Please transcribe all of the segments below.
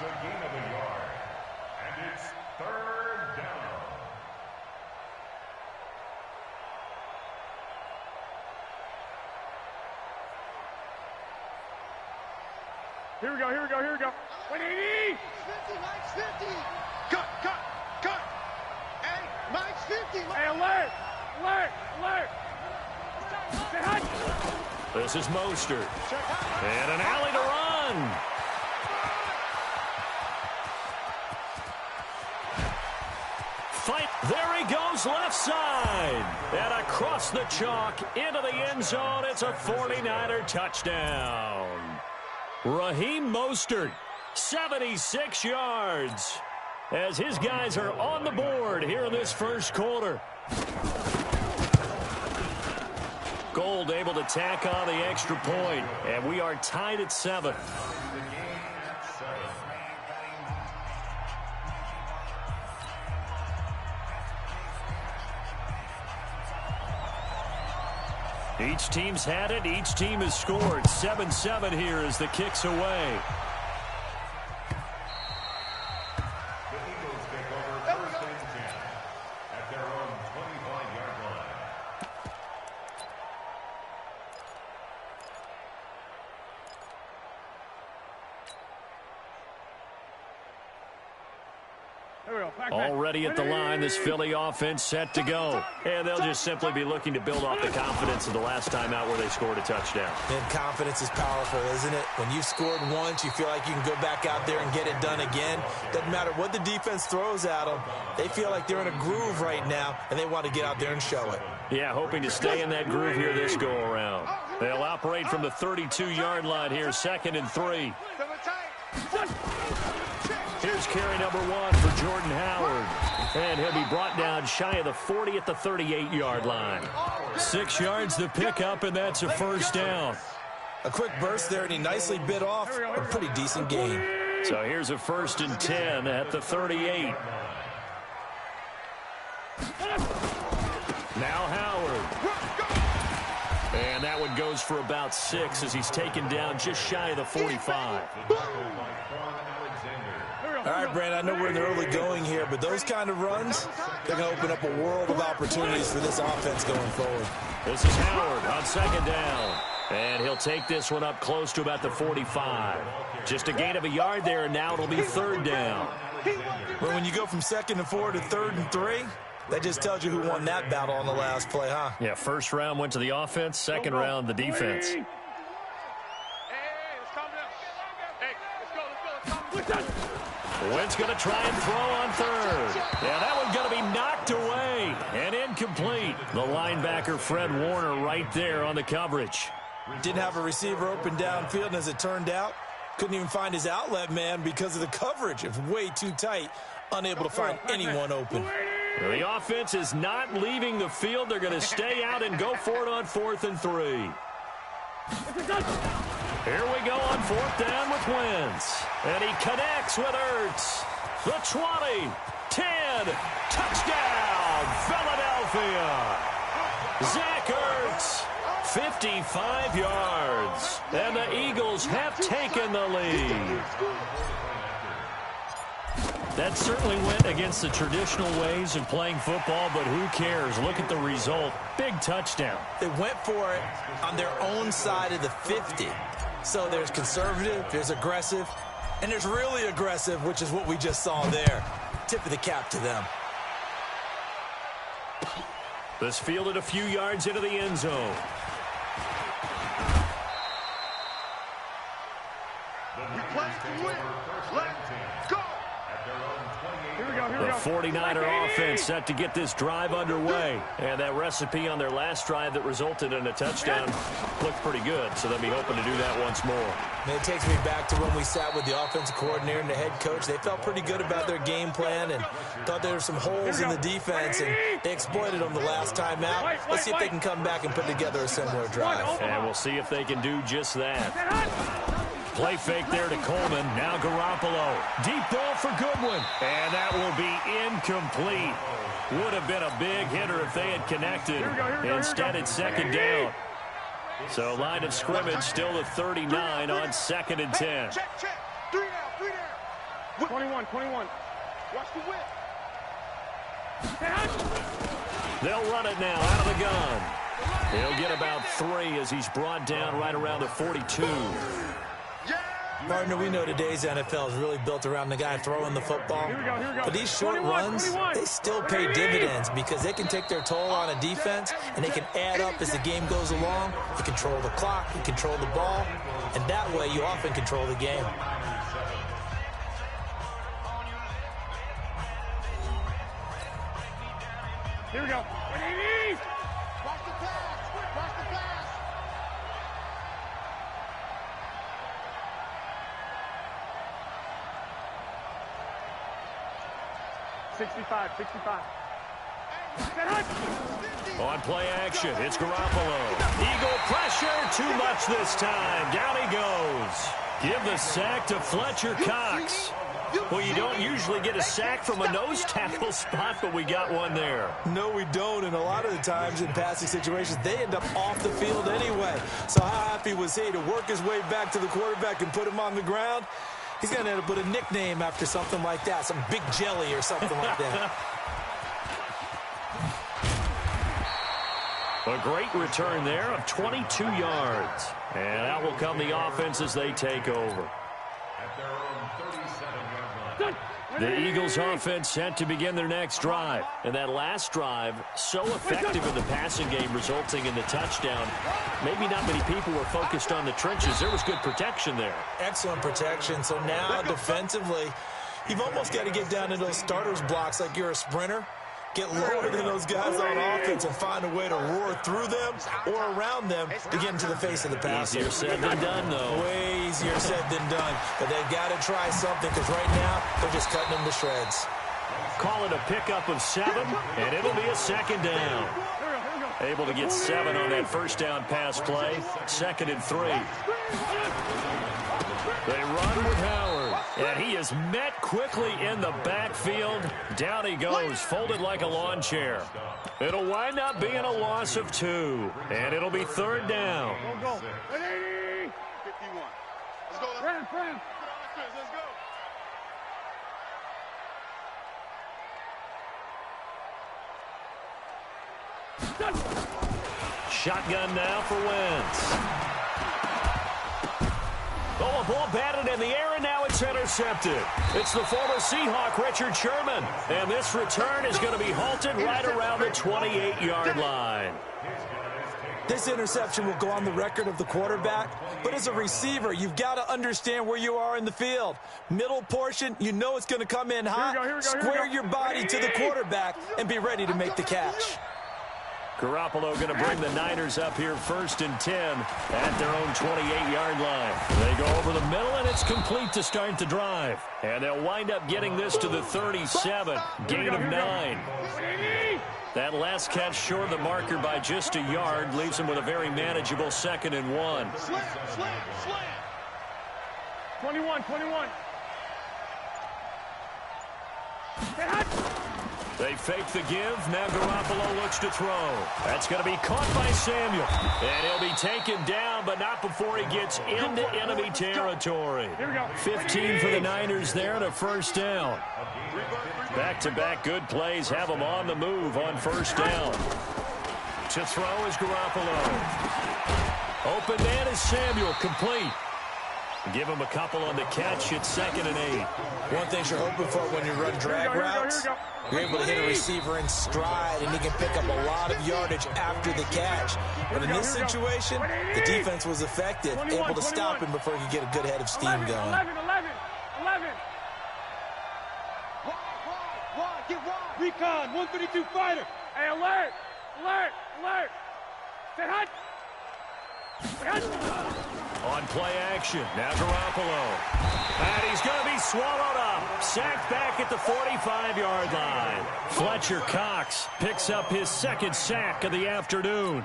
It's a gain of a yard. And it's third down. Here we go. 180! 50, Mike's 50! Cut! Hey, Mike's 50! Hey, alert! Say hi! This is Mostert. And an alley to run. Fight. There he goes, left side. And across the chalk into the end zone. It's a 49er touchdown. Raheem Mostert, 76 yards. As his guys are on the board here in this first quarter. Gold able to tack on the extra point, and we are tied at 7. Each team's had it. Each team has scored. 7-7 here as the kick's away. Already at the line, this Philly offense set to go. And they'll just simply be looking to build off the confidence of the last time out where they scored a touchdown. And confidence is powerful, isn't it? When you've scored once, you feel like you can go back out there and get it done again. Doesn't matter what the defense throws at them. They feel like they're in a groove right now, and they want to get out there and show it. Yeah, hoping to stay in that groove here this go-around. They'll operate from the 32-yard line here, 2nd and 3. Here's carry number 1 for Jordan Howard. And he'll be brought down shy of the 40 at the 38-yard line. 6 yards to pick up, and that's a first down. A quick burst there, and he nicely bit off a pretty decent gain. So here's a 1st and 10 at the 38. Now Howard. And that one goes for about 6 as he's taken down just shy of the 45. All right, Brand, I know we're in the early going here, but those kind of runs, they're going to open up a world of opportunities for this offense going forward. This is Howard on 2nd down. And he'll take this one up close to about the 45. Just a gain of a yard there, and now it'll be 3rd down. But when you go from 2nd and 4 to 3rd and 3, that just tells you who won that battle on the last play, huh? Yeah, first round went to the offense, second round the defense. Wentz going to try and throw on 3rd. Yeah, that one's going to be knocked away and incomplete. The linebacker, Fred Warner, right there on the coverage. Didn't have a receiver open downfield, and as it turned out, couldn't even find his outlet man because of the coverage. It was way too tight, unable to find anyone open. The offense is not leaving the field. They're going to stay out and go for it on 4th and 3. Here we go on 4th down with Wentz. And he connects with Ertz. The 20, 10, touchdown, Philadelphia. Zach Ertz, 55 yards. And the Eagles have taken the lead. That certainly went against the traditional ways of playing football, but who cares? Look at the result. Big touchdown. They went for it on their own side of the 50. So there's conservative, there's aggressive, and there's really aggressive, which is what we just saw there. Tip of the cap to them. This fielded a few yards into the end zone. The 49er offense set to get this drive underway. And that recipe on their last drive that resulted in a touchdown looked pretty good, so they'll be hoping to do that once more. And it takes me back to when we sat with the offensive coordinator and the head coach. They felt pretty good about their game plan and thought there were some holes in the defense, and they exploited them the last time out. Let's see if they can come back and put together a similar drive. And we'll see if they can do just that. Play fake there to Coleman. Now Garoppolo. Deep ball for Goodwin. And that will be incomplete. Would have been a big hitter if they had connected. Instead, it's 2nd down. So line of scrimmage still the 39 on 2nd and 10. 21. Watch the whip. They'll run it now out of the gun. He'll get about 3 as he's brought down right around the 42. Partner, we know today's NFL is really built around the guy throwing the football. But these short runs, they still pay dividends because they can take their toll on a defense, and they can add up as the game goes along. You control the clock, you control the ball, and that way you often control the game. Here we go. 180. Watch the pass. Watch the pass. Sixty-five. On play action, it's Garoppolo. Eagle pressure, too much this time. Down he goes. Give the sack to Fletcher Cox. Well, you don't usually get a sack from a nose tackle spot, but we got one there. No, we don't, and a lot of the times in passing situations, they end up off the field anyway. So how happy was he to work his way back to the quarterback and put him on the ground? He's going to end up with a nickname after something like that, some Big Jelly or something like that. A great return there of 22 yards. And out will come the offense as they take over. The Eagles offense set to begin their next drive. And that last drive, so effective in the passing game, resulting in the touchdown. Maybe not many people were focused on the trenches. There was good protection there. Excellent protection. So now, defensively, you've almost got to get down in those starters blocks like you're a sprinter. Get lower than those guys on offense and find a way to roar through them or around them to get into the face of the passer. Easier said than done, though. Way easier said than done. But they've got to try something because right now they're just cutting them to shreds. Call it a pickup of 7, and it'll be a second down. Able to get 7 on that first down pass play. 2nd and 3. They run with Howard, and he is met quickly in the backfield. Down he goes, folded like a lawn chair. It'll wind up being a loss of 2, and it'll be 3rd down. Go. 180. 51. Let's go. Friend. Let's go. Shotgun now for Wentz. Oh, a ball batted in the air, and now it's intercepted. It's the former Seahawk, Richard Sherman. And this return is going to be halted right around the 28-yard line. This interception will go on the record of the quarterback, but as a receiver, you've got to understand where you are in the field. Middle portion, you know it's going to come in hot. Square your body to the quarterback and be ready to make the catch. Garoppolo going to bring the Niners up here 1st and 10 at their own 28-yard line. They go over the middle, and it's complete to start the drive. And they'll wind up getting this to the 37, gain of 9. That last catch short of the marker by just a yard leaves him with a very manageable 2nd and 1. Slant. 21. They fake the give. Now Garoppolo looks to throw. That's going to be caught by Samuel. And he'll be taken down, but not before he gets into enemy territory. 15 for the Niners there and a 1st down. Back-to-back good plays have him on the move on 1st down. To throw is Garoppolo. Open man is Samuel, complete. Give him a couple on the catch. It's 2nd and 8. One thing you're hoping for when you run drag routes, you're able to hit a receiver in stride, and he can pick up a lot of yardage after the catch. But in this situation, the defense was effective, able to stop him before he could get a good head of steam going. 11. Wide, get wide. Recon, 132 fighter. Hey, alert. Say hot. On play action, now Garoppolo. And he's going to be swallowed up. Sacked back at the 45-yard line. Fletcher Cox picks up his 2nd sack of the afternoon.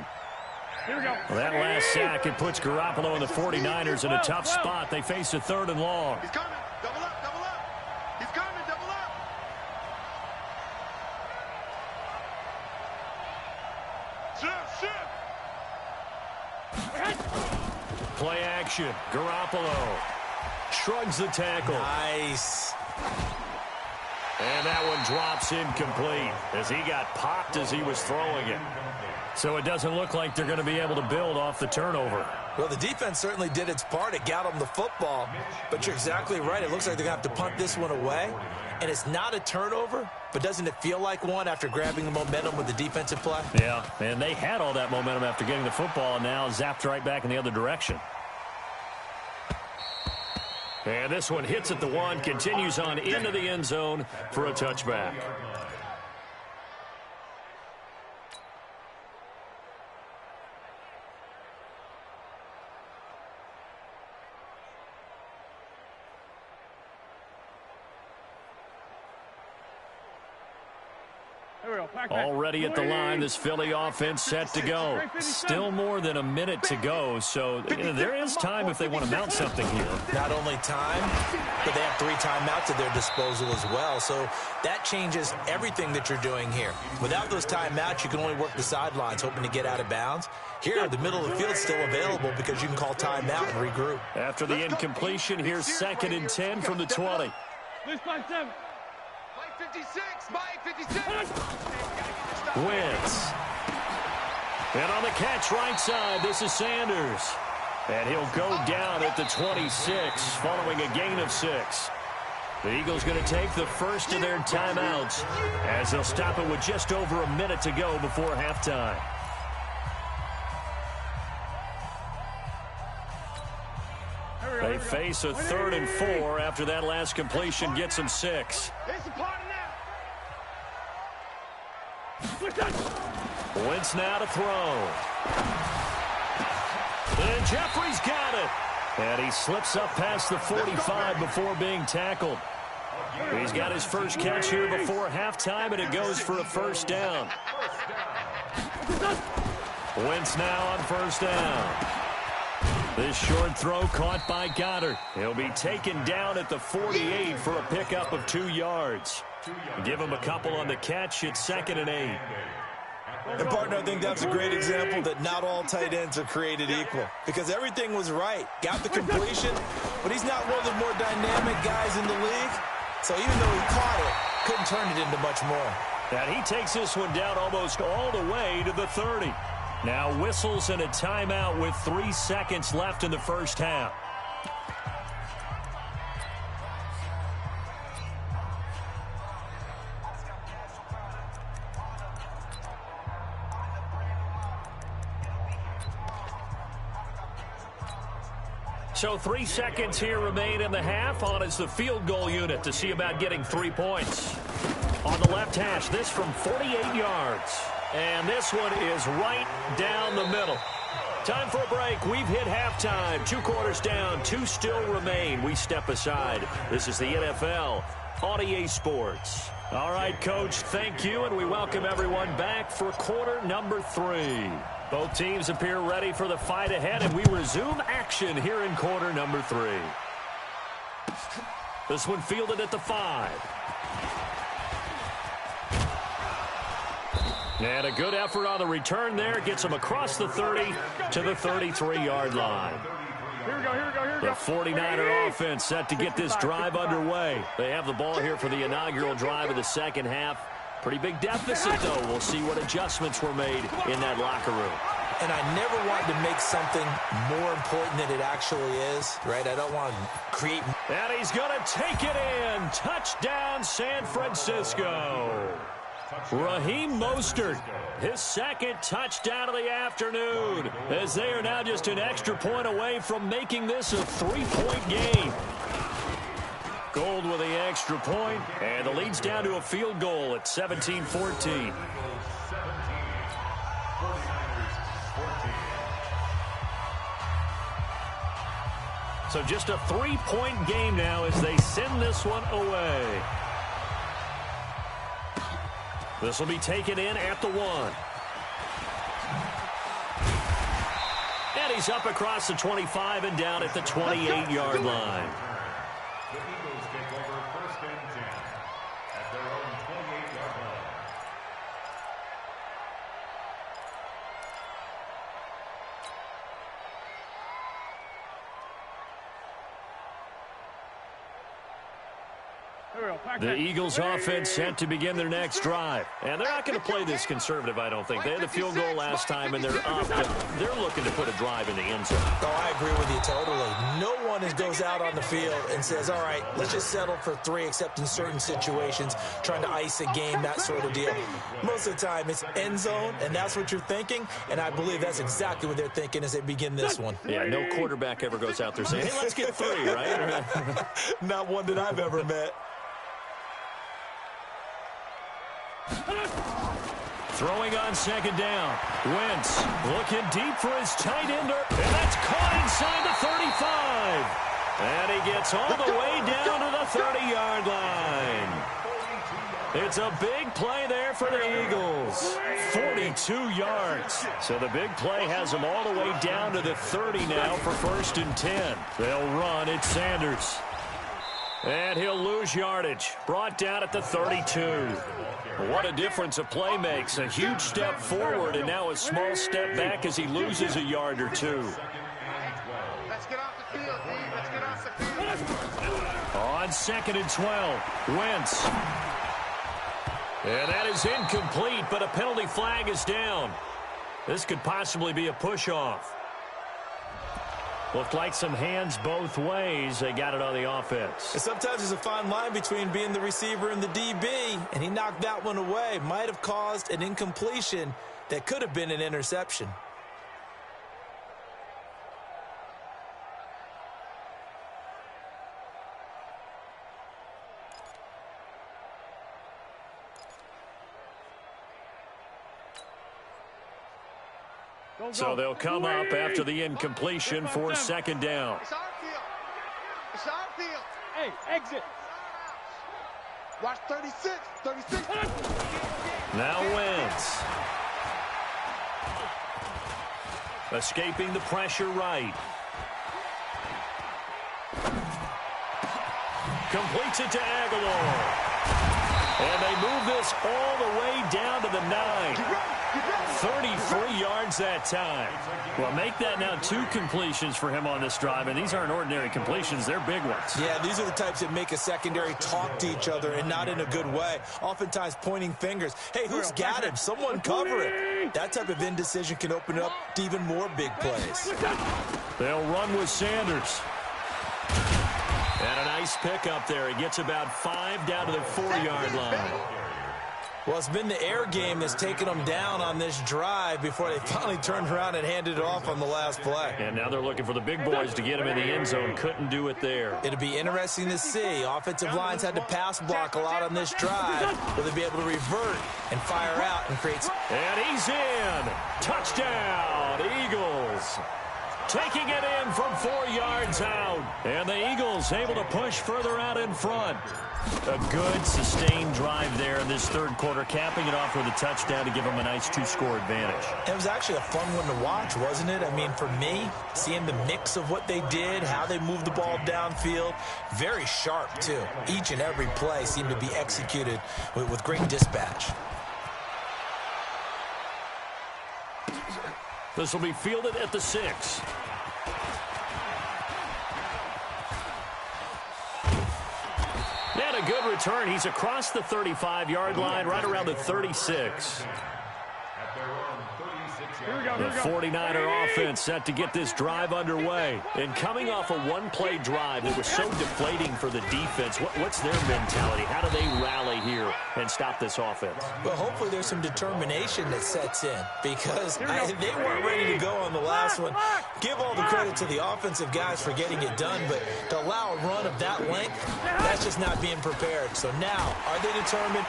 Here we go. Well, that last sack, it puts Garoppolo and the 49ers in a tough spot. They face a 3rd and long. He's coming. Double up. He's coming. Double up. Shift. Play action. Garoppolo shrugs the tackle. Nice. And that one drops incomplete as he got popped as he was throwing it. So it doesn't look like they're going to be able to build off the turnover. Well, the defense certainly did its part. It got them the football. But you're exactly right. It looks like they're going to have to punt this one away. And it's not a turnover, but doesn't it feel like one after grabbing the momentum with the defensive play? Yeah, and they had all that momentum after getting the football and now zapped right back in the other direction. And this one hits at the one, continues on into the end zone for a touchback. Already at the line, this Philly offense set to go. Still more than a minute to go, so there is time if they want to mount something here. Not only time, but they have 3 timeouts at their disposal as well, so that changes everything that you're doing here. Without those timeouts, you can only work the sidelines, hoping to get out of bounds. Here, the middle of the field is still available because you can call timeout and regroup. After the incompletion, here's 2nd and 10 from the 20. This by 7. Mike 56, Mike 56. Wentz. And on the catch right side, this is Sanders. And he'll go down at the 26 following a gain of 6. The Eagles going to take the first of their timeouts as they'll stop it with just over a minute to go before halftime. They face a 3rd and 4 after that last completion gets them 6. It's a party now. Wentz now to throw. And Jeffrey's got it. And he slips up past the 45 before being tackled. He's got his first catch here before halftime, and it goes for a first down. Wentz now on first down. This short throw caught by Goddard. He'll be taken down at the 48 for a pickup of 2 yards. Give him a couple on the catch. It's 2nd and 8. And, partner, I think that's a great example that not all tight ends are created equal because everything was right. Got the completion, but he's not one of the more dynamic guys in the league. So even though he caught it, couldn't turn it into much more. And he takes this one down almost all the way to the 30. Now whistles and a timeout with 3 seconds left in the first half. So 3 seconds here remain in the half. On is the field goal unit to see about getting 3 points. On the left hash, this from 48 yards. And this one is right down the middle. Time for a break. We've hit halftime. 2 quarters down. 2 still remain. We step aside. This is the NFL on EA Sports. All right, Coach, thank you, and we welcome everyone back for quarter number 3. Both teams appear ready for the fight ahead, and we resume action here in quarter number 3. This one fielded at the 5. And a good effort on the return there. Gets him across the 30 to the 33-yard line. Here we go, here we go, here we The go. 49er offense set to get this drive underway. They have the ball here for the inaugural drive of the second half. Pretty big deficit, though. We'll see what adjustments were made in that locker room. And I never wanted to make something more important than it actually is, right? I don't want to create. And he's going to take it in. Touchdown, San Francisco. Raheem Mostert, his 2nd touchdown of the afternoon, as they are now just an extra point away from making this a 3-point game. Gold with the extra point, and the lead's down to a field goal at 17-14. So just a 3-point game now as they send this one away. This will be taken in at the 1. And he's up across the 25 and down at the 28-yard line. The Eagles take over 1st and 10 at their own 28-yard line. The Eagles offense set to begin their next drive. And they're not going to play this conservative, I don't think. They had the field goal last time, and they're up. But they're looking to put a drive in the end zone. Oh, I agree with you totally. No one goes out on the field and says, all right, let's just settle for 3, except in certain situations, trying to ice a game, that sort of deal. Most of the time, it's end zone, and that's what you're thinking. And I believe that's exactly what they're thinking as they begin this one. Yeah, no quarterback ever goes out there saying, hey, let's get 3, right? Not one that I've ever met. Throwing on second down. Wentz looking deep for his tight ender. And that's caught inside the 35. And he gets all the way down to the 30-yard line. It's a big play there for the Eagles. 42 yards. So the big play has them all the way down to the 30 now for 1st and 10. They'll run. It's Sanders. And he'll lose yardage. Brought down at the 32. What a difference a play makes. A huge step forward and now a small step back as he loses a yard or 2. Let's get off the field, Dave. Let's get off the field. On 2nd and 12, Wentz. And that is incomplete, but a penalty flag is down. This could possibly be a push-off. Looked like some hands both ways. They got it on the offense. And sometimes there's a fine line between being the receiver and the DB, and he knocked that one away. Might have caused an incompletion that could have been an interception. So they'll come up after the incompletion for 2nd down. It's our field. It's our field. Hey, exit. Watch 36. 36. Now Wentz. Escaping the pressure right. Completes it to Aguilar. And they move this all the way down to the 9. 33 yards that time. Well, make that now 2 completions for him on this drive, and these aren't ordinary completions. They're big ones. Yeah, these are the types that make a secondary talk to each other and not in a good way. Oftentimes pointing fingers. Hey, who's got him? Someone cover it. That type of indecision can open up to even more big plays. They'll run with Sanders. And a nice pickup there. He gets about 5 down to the 4-yard line. Well, it's been the air game that's taken them down on this drive before they finally turned around and handed it off on the last play. And now they're looking for the big boys to get him in the end zone. Couldn't do it there. It'll be interesting to see. Offensive lines had to pass block a lot on this drive. Will they be able to revert and fire out and create... And he's in. Touchdown, Eagles. Taking it in from 4 yards out. And the Eagles able to push further out in front. A good, sustained drive there in this 3rd quarter, capping it off with a touchdown to give them a nice 2-score advantage. It was actually a fun one to watch, wasn't it? I mean, for me, seeing the mix of what they did, how they moved the ball downfield, very sharp, too. Each and every play seemed to be executed with great dispatch. This will be fielded at the 6. And a good return. He's across the 35-yard line, right around the 36. The 49er offense set to get this drive underway. And coming off a one-play drive that was so deflating for the defense, what's their mentality? How do they rally here and stop this offense? Well, hopefully there's some determination that sets in because they weren't ready to go on the last one. Give all the credit to the offensive guys for getting it done, but to allow a run of that length, that's just not being prepared. So now, are they determined?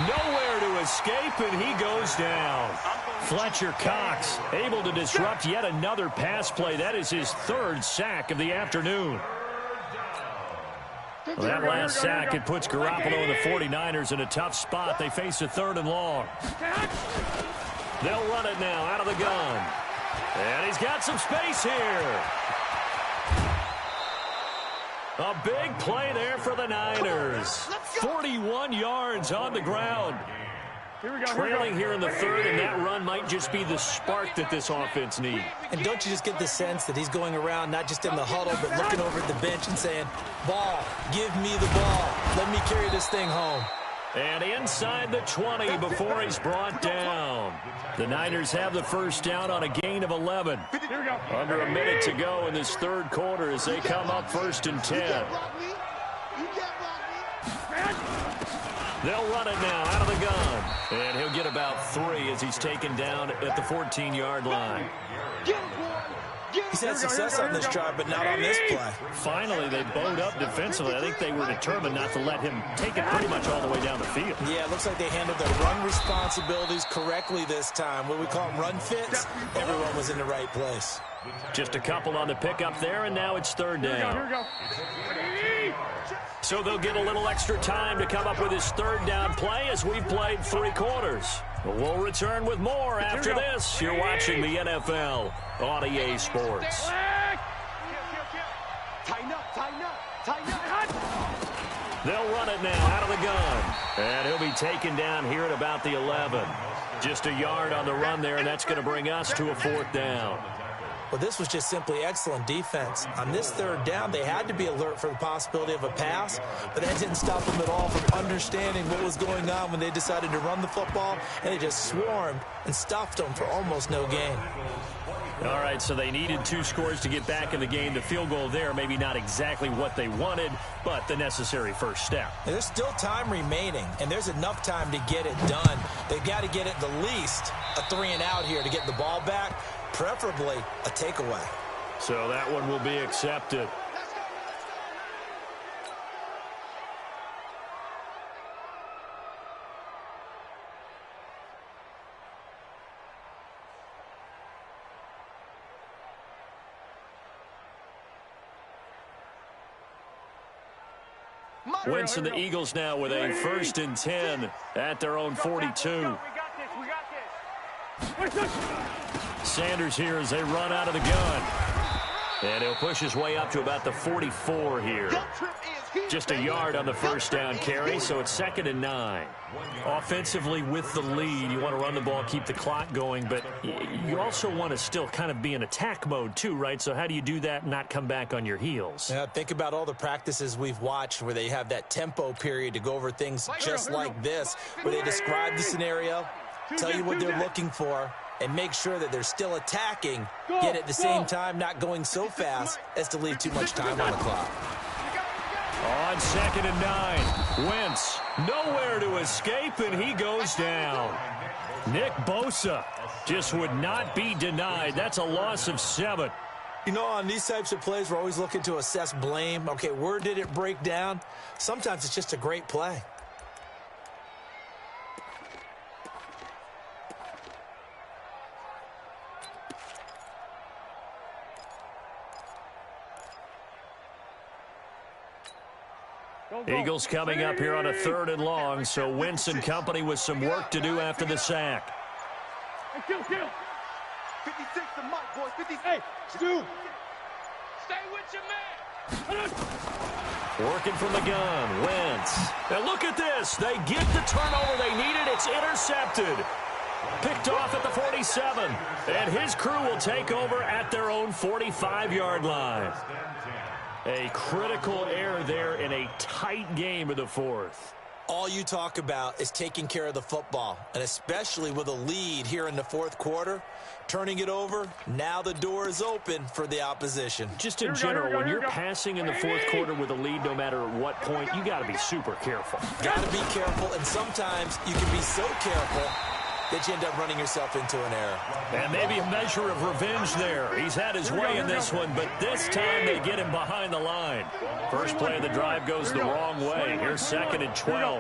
Nowhere to escape, and he goes down. Fletcher Cox able to disrupt yet another pass play. That is his 3rd sack of the afternoon. Well, that last sack, it puts Garoppolo and the 49ers in a tough spot. They face a 3rd and long. They'll run it now out of the gun. And he's got some space here. A big play there for the Niners. 41 yards on the ground. Trailing here in the third, and that run might just be the spark that this offense needs. And don't you just get the sense that he's going around not just in the huddle, but looking over at the bench and saying, ball, give me the ball. Let me carry this thing home. And inside the 20 before he's brought down. The Niners have the first down on a gain of 11. Under a minute to go in this third quarter as they come up 1st and 10. They'll run it now out of the gun. And he'll get about 3 as he's taken down at the 14-yard line. He's had success on this drive, but not on this play. Finally, they bowed up defensively. I think they were determined not to let him take it pretty much all the way down the field. Yeah, it looks like they handled their run responsibilities correctly this time. What we call them run fits, everyone was in the right place. Just a couple on the pickup there, and now it's 3rd down. Here we go. So they'll get a little extra time to come up with his 3rd down play as we've played 3 quarters. We'll return with more after this. You're watching the NFL on EA Sports. Tighten up, tighten up, tighten up. They'll run it now out of the gun. And he'll be taken down here at about the 11. Just a yard on the run there, and that's going to bring us to a 4th down. Well, this was just simply excellent defense. On this 3rd down, they had to be alert for the possibility of a pass, but that didn't stop them at all from understanding what was going on when they decided to run the football, and they just swarmed and stuffed them for almost no gain. All right, so they needed 2 scores to get back in the game. The field goal there, maybe not exactly what they wanted, but the necessary first step. There's still time remaining, and there's enough time to get it done. They've got to get at the least a 3-and-out here to get the ball back, preferably a takeaway. So that one will be accepted. Wentz and the Eagles now with a 1st and 10 at their own 42. Sanders here as they run out of the gun. And he'll push his way up to about the 44 here. Just a yard on the first down carry, so it's 2nd and 9. Offensively with the lead, you want to run the ball, keep the clock going, but you also want to still kind of be in attack mode too, right? So how do you do that and not come back on your heels? Yeah, think about all the practices we've watched where they have that tempo period to go over things just like this, where they describe the scenario, tell you what they're looking for, and make sure that they're still attacking, yet at the same time not going so fast as to leave too much time on the clock. On 2nd and 9, Wentz nowhere to escape, and he goes down. Nick Bosa just would not be denied. That's a loss of 7. You know, on these types of plays, we're always looking to assess blame. Okay, where did it break down? Sometimes it's just a great play. Eagles coming up here on a 3rd and long, so Wentz and company with some work to do after the sack. Hey, kill. 56 the mic, boys. 56. Hey, Stu. Stay with your man. Working from the gun, Wentz. Now look at this. They get the turnover they needed. It's intercepted. Picked off at the 47. And his crew will take over at their own 45-yard line. A critical error there in a tight game of the 4th. All you talk about is taking care of the football, and especially with a lead here in the 4th quarter, turning it over, now the door is open for the opposition. Just in general, when you're passing in the 4th quarter with a lead, no matter at what point, you got to be super careful. Got to be careful, and sometimes you can be so careful that you end up running yourself into an error. And maybe a measure of revenge there. He's had his way in this one, but this time they get him behind the line. First play of the drive goes the wrong way. Here's 2nd and 12.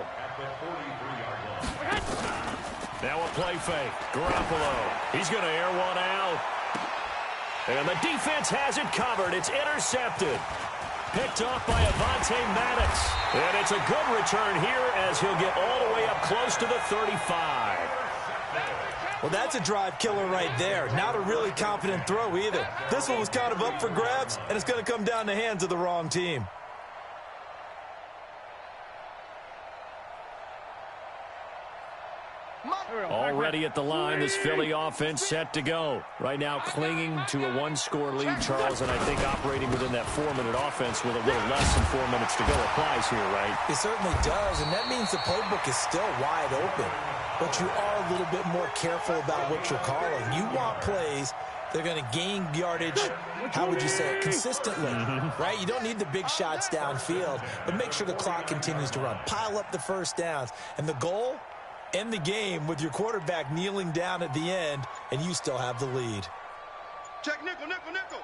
Now a play fake. Garoppolo. He's going to air one out. And the defense has it covered. It's intercepted. Picked off by Avonte Maddox. And it's a good return here as he'll get all the way up close to the 35. Well, that's a drive killer right there. Not a really confident throw either. This one was kind of up for grabs, and it's going to come down the hands of the wrong team. Already at the line, this Philly offense set to go. Right now clinging to a one-score lead, Charles, and I think operating within that 4-minute offense with a little less than 4 minutes to go applies here, right? It certainly does, and that means the playbook is still wide open. But you are a little bit more careful about what you're calling. You want plays they're going to gain yardage, how would you say it, consistently, right? You don't need the big shots downfield, but make sure the clock continues to run. Pile up the first downs. And the goal, end the game with your quarterback kneeling down at the end, and you still have the lead. Check nickel, nickel, nickel.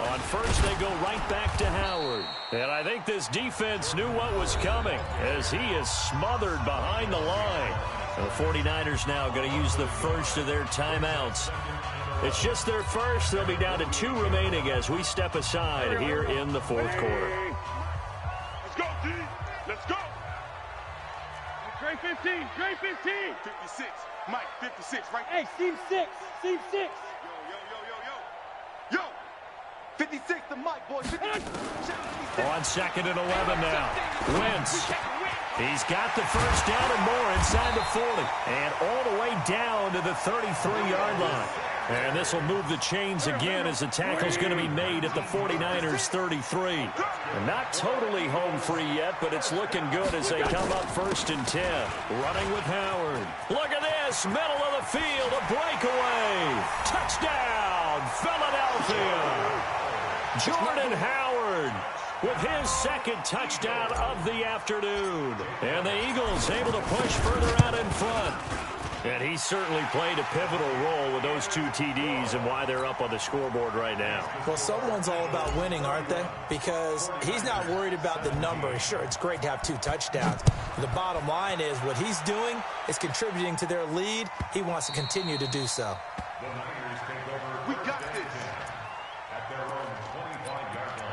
On first, they go right back to Howard. And I think this defense knew what was coming as he is smothered behind the line. The 49ers now going to use the first of their timeouts. It's just their first. They'll be down to 2 remaining as we step aside here in the fourth quarter. Let's go, D. Let's go. Dre 15. Dre 15. 56. Mike, 56. Right. Hey, seam 6. Seam 6. Yo, yo, yo, yo, yo. Yo. 56 to Mike, boys. 56. On 2nd and 11 now. Wentz. He's got the first down and more inside the 40. And all the way down to the 33-yard line. And this will move the chains again as the tackle's going to be made at the 49ers' 33. And not totally home free yet, but it's looking good as they come up 1st and 10. Running with Howard. Look at this. Middle of the field. A breakaway. Touchdown, Philadelphia. Jordan Howard with his 2nd touchdown of the afternoon. And the Eagles able to push further out in front. And he certainly played a pivotal role with those 2 TDs and why they're up on the scoreboard right now. Well, someone's all about winning, aren't they? Because he's not worried about the number. Sure, it's great to have 2 touchdowns. The bottom line is what he's doing is contributing to their lead. He wants to continue to do so. The Niners take over. We got this. At their own 25-yard line.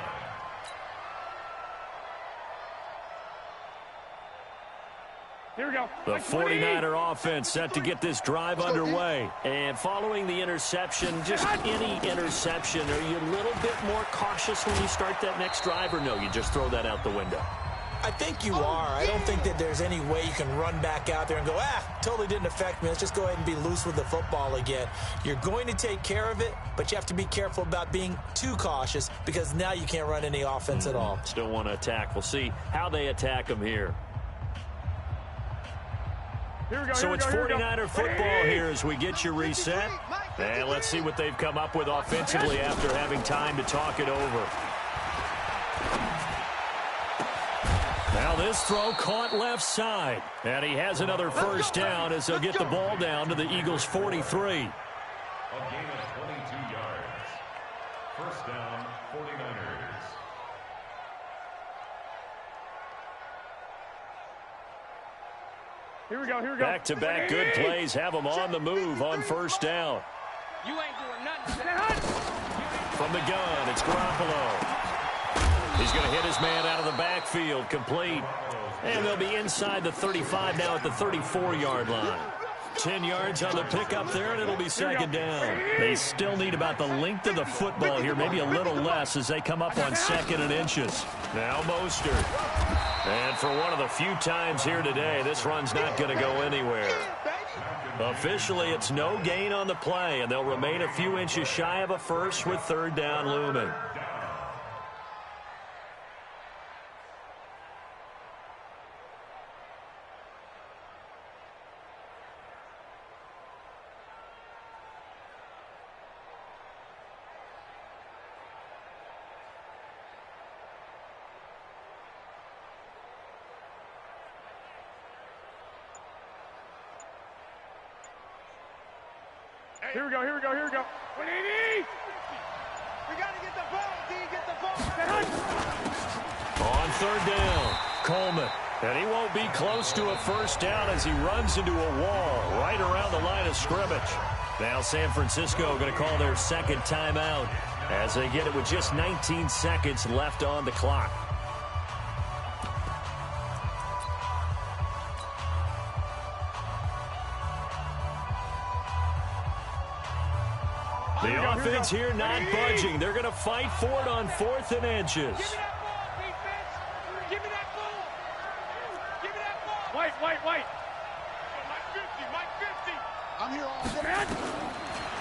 Here we go. The 49er offense set to get this drive underway. And following the interception, just any interception, are you a little bit more cautious when you start that next drive, or no, you just throw that out the window? I think you are. I don't think that there's any way you can run back out there and go, totally didn't affect me. Let's just go ahead and be loose with the football again. You're going to take care of it, but you have to be careful about being too cautious because now you can't run any offense at all. Still want to attack. We'll see how they attack them here. So it's 49er football here as we get you reset. And let's see what they've come up with offensively after having time to talk it over. Now this throw caught left side. And he has another first down as they'll get the ball down to the Eagles' 43. A gain of 22 yards. First down, 49ers. Here we go, here we go. Back-to-back good plays have them on the move on first down. You ain't doing nothing. From the gun, it's Garoppolo. He's going to hit his man out of the backfield, complete. And they'll be inside the 35 now at the 34-yard line. 10 yards on the pickup there, and it'll be 2nd down. They still need about the length of the football here, maybe a little less as they come up on 2nd and inches. Now Mostert. And for one of the few times here today, this run's not going to go anywhere. Officially, it's no gain on the play, and they'll remain a few inches shy of a first with 3rd down looming. Here we go, here we go, here we go. 180! We got to get the ball, D. Get the ball. On 3rd down, Coleman. And he won't be close to a first down as he runs into a wall right around the line of scrimmage. Now San Francisco going to call their 2nd timeout as they get it with just 19 seconds left on the clock. The offense here not budging. They're going to fight for it on 4th and inches. Give me that ball, defense. Give me that ball. Give me that ball.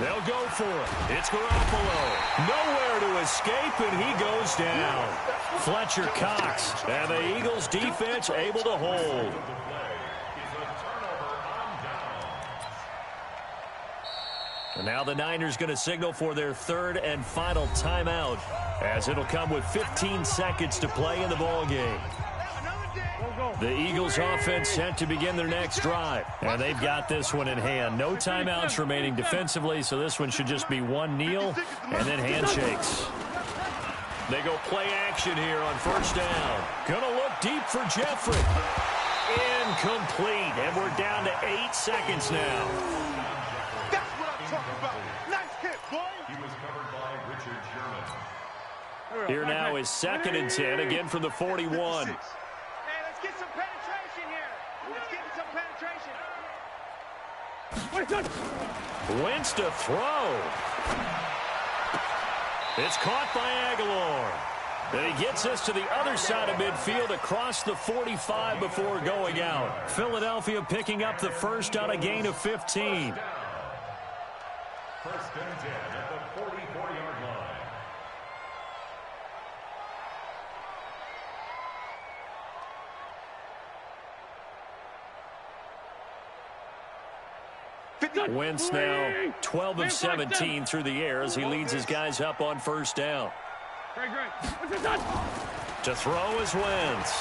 They'll go for it. It's Garoppolo. Nowhere to escape, and he goes down. Fletcher Cox, and the Eagles defense able to hold. And now the Niners going to signal for their third and final timeout, as it'll come with 15 seconds to play in the ballgame. The Eagles offense set to begin their next drive, and they've got this one in hand. No timeouts remaining defensively, so this one should just be one kneel and then handshakes. They go play action here on first down. Going to look deep for Jeffrey. Incomplete, and we're down to 8 seconds now. That's what I'm talking about. Nice hit, boy. He was covered by Richard Sherman. Here now is 2nd and 10, again from the 41. Hey, let's get some penetration here. Let's get some penetration. Wentz to throw. It's caught by Aguilar. And he gets us to the other side of midfield across the 45 before going out. Philadelphia picking up the first on a gain of 15. First and 10 at the 44-yard line. Wentz now 12 of 17 through the air as he leads his guys up on first down. To throw is Wentz.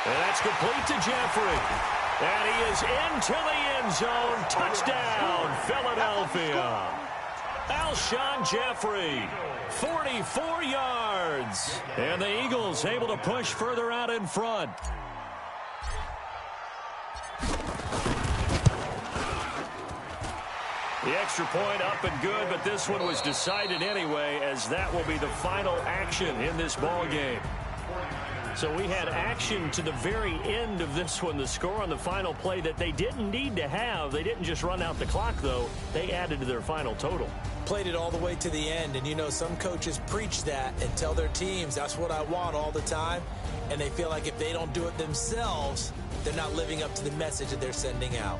And that's complete to Jeffrey. And he is into the end zone. Touchdown, Philadelphia. Alshon Jeffrey, 44 yards. And the Eagles able to push further out in front. The extra point up and good, but this one was decided anyway, as that will be the final action in this ball game. So we had action to the very end of this one, the score on the final play that they didn't need to have. They didn't just run out the clock, though. They added to their final total. Played it all the way to the end, and you know some coaches preach that and tell their teams that's what I want all the time, and they feel like if they don't do it themselves, they're not living up to the message that they're sending out.